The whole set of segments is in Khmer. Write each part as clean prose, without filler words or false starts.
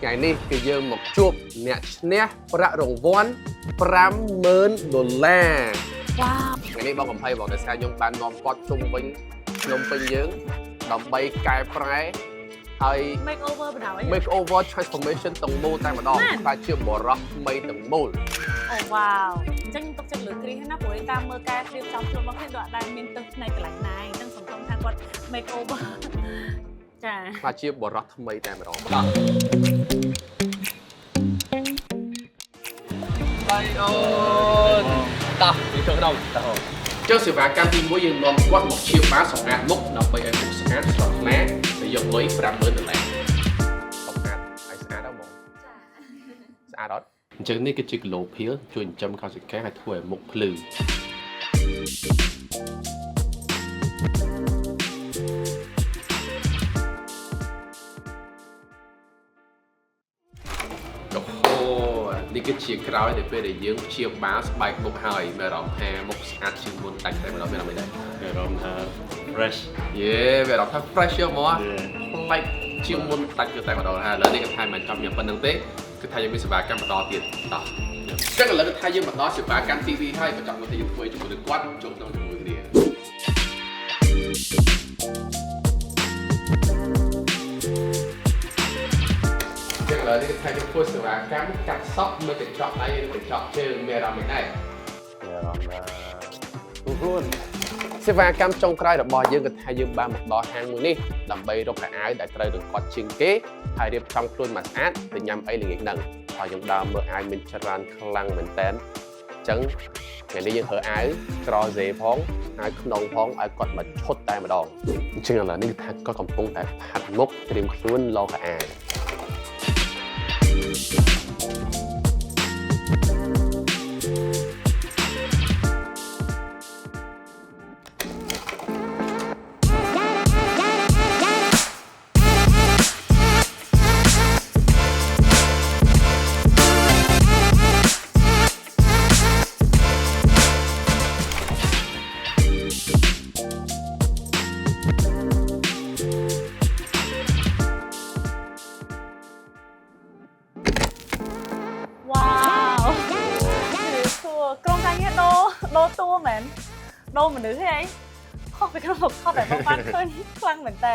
ngày nay thì dương một chuột nè nè ra rồng von $50,000 wow ngày nay bao gồm hayบอกแต่ nhung ban nom pot chung với nhung bên dương đầm bay cài phái hay makeover បណ្ដោយ makeover transformation ទាំងមូលតែម្ដងតែជាបរោះថ្មីទាំងមូល អូវ៉ាវអញ្ចឹងទុកចិត្តលើគ្រីសណាព្រោះឯងតាមមើលការរៀបចំខ្លួនរបស់គ្នាដូចអត់ដែលមានទឹកផ្នែកកន្លែងណាអញ្ចឹងសង្ឃឹមថាគាត់ makeover ចា តែជាបរោះថ្មីតែម្ដងបាទបាយអូនតោះពីចូលដល់តោះចុះសេវាកម្មទី1យើងនាំគាត់មកឈៀបបានសម្អាតមុខដើម្បីឲ្យមុខស្អាតស្រស់ថ្លាហើយយកលុយ$50,000សម្អាតឲ្យស្អាតដល់ហ្មងស្អាតអត់អញ្ចឹងនេះគឺជាគីឡូភៀលជួយចិញ្ចឹមកោសិកាឲ្យធ្វើឲ្យមុខភ្លឺនេះគឺជាក្រោយដែលពេលដែលយើងព្យាបាលស្បែកមុខហើយមានអារម្មណ៍ថាមុខស្អាតជាងមុនដាច់តែម្ដងមានអារម្មណ៍មិនដែរមានអារម្មណ៍ថា fresh យេមានអារម្មណ៍ថា fresh យកមកប្លែកជាងមុនដាច់ទៅតែម្ដងហើយឥឡូវនេះគឺថាមិនចាំញ៉ាំប៉ុណ្្នឹងទេគឺថាយើងមានសេវាកម្មបន្តទៀតតោះចឹងឥឡូវគឺថាយើងបន្តសេវាកម្មទី2ហើយបញ្ចប់មកទីយើងធ្វើជាមួយនឹងគាត់ចូលក្នុងជាមួយគ្នាចឹងឥឡូវនេះគឺថាយើងធ្វើសេវាកម្មកាត់សក់មើលកញ្ចក់ដៃឬកញ្ចក់ជើងមានអារម្មណ៍មិនដែរមានអារម្មណ៍ថាខ្លួនសេវាកម្មចុងក្រោយរបស់យើងគឺថាយើងបានមកដល់ហាងមួយនេះដើម្បីរកកៅអៅដែលត្រូវនឹងគាត់ជាងគេហើយរៀបចំខ្លួនមកស្អាតទៅញ៉ាំអីល្ងាចហ្នឹងហើយយើងដើរមើលអាវមានច្រើនខ្លាំងមែនតើអញ្ចឹងថ្ងៃនេះយើងប្រើអាវក្រហ្សេផងអាវក្នុងផងឲ្យគាត់មកឈុតតែម្ដងអញ្ចឹងឥឡូវនេះគឺថាគាត់កំពុងតែផាត់មុខត្រៀមខ្លួនឡកកៅអៅដូរតួមែនដូរមនុស្សទេអីខុសពីក្នុងរូបថតតែបងបានឃើញខ្លាំងមែនតើ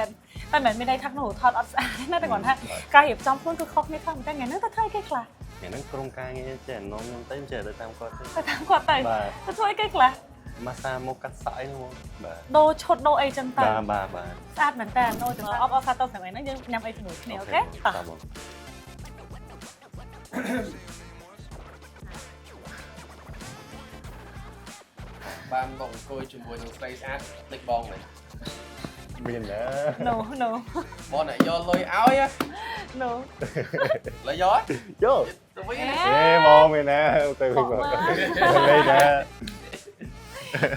តែមិនមានន័យថាក្នុងរូបថតអត់ស្អាតណាតែគាត់ថាការរៀបចំខ្លួនគឺខុសគ្នាខ្លាំងមែនតើថ្ងៃហ្នឹងទៅធ្វើអីគេខ្លះថ្ងៃហ្នឹងក្រុមការងារចេះនាំខ្ញុំទៅចេះទៅតាមគាត់ទៅតាមគាត់ទៅធ្វើអីគេខ្លះម៉ាសាមកកាត់សក់អីហ្នឹងបាទដូរឈុតដូរអីចឹងទៅបាទស្អាតមែនតើដូរចឹងអបថាទៅថ្ងៃហ្នឹងយើងញ៉ាំអីជាមួយគ្នាអូខេបាទបងបានបងអង្គុយជាមួយនឹងស្រីស្អាតតិចបងមែនមានណា No បងអ្នកយកលុយឲ្យ No លុយយកទៅវិញបងមានណាទៅវិញបងលេងណា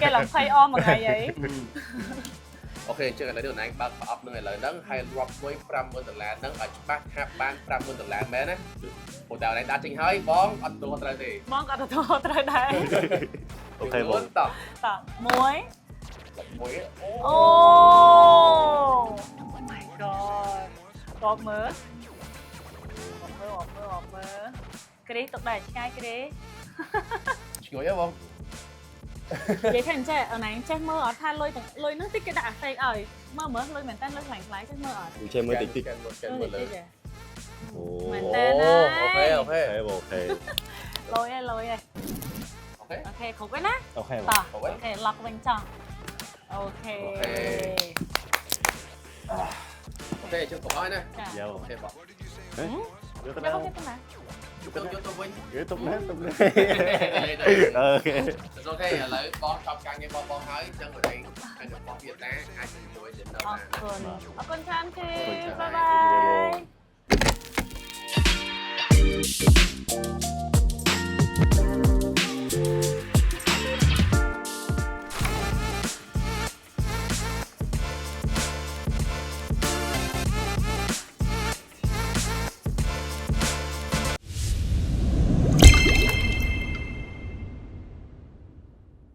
គេឡើងភ័យអមមួយថ្ងៃអីអូខេអញ្ចឹងឥឡូវនេះបងឯងបើកប្រអប់នឹងឥឡូវហ្នឹងហើយរាប់មួយ$50,000ហ្នឹងឲ្យច្បាស់ថាបាន$50,000មែនណាព្រោះតែឯងដាក់ចេញហើយបងអត់ទទួលត្រូវទេបងក៏ទទួលត្រូវដែរអូខេបងតោះមួយអូ my god បងមើលគ្រីទុកដែរឆ្ងាយគ្រីឆ្ងួយហ៎បងនិយាយថាអញ្ចេះអនឯងចេះមើលអត់ថាលុយហ្នឹងតិចគេដាក់អាផ្សេងឲ្យមើលលុយមែនតើលុយខ្លាំងចេះមើលអត់ចេះមើលតិចមើលលើអូមែនតើអូខេអូខេលុយហើយអូខេគ្រប់ហើយណាអូខេអូខេឡុកវិញចង់អូខេអូខេជិះទៅហើយណាយ៉ាអូខេបងយកទៅណាយកទៅវិញយកទៅណាអូខេអូខេឥឡូវបងចប់ការងារបងហើយអញ្ចឹងបងឯងហើយទៅបងទៀតតាអាចជួយទៅដល់អរគុណច្រើនគឺបាយបាយ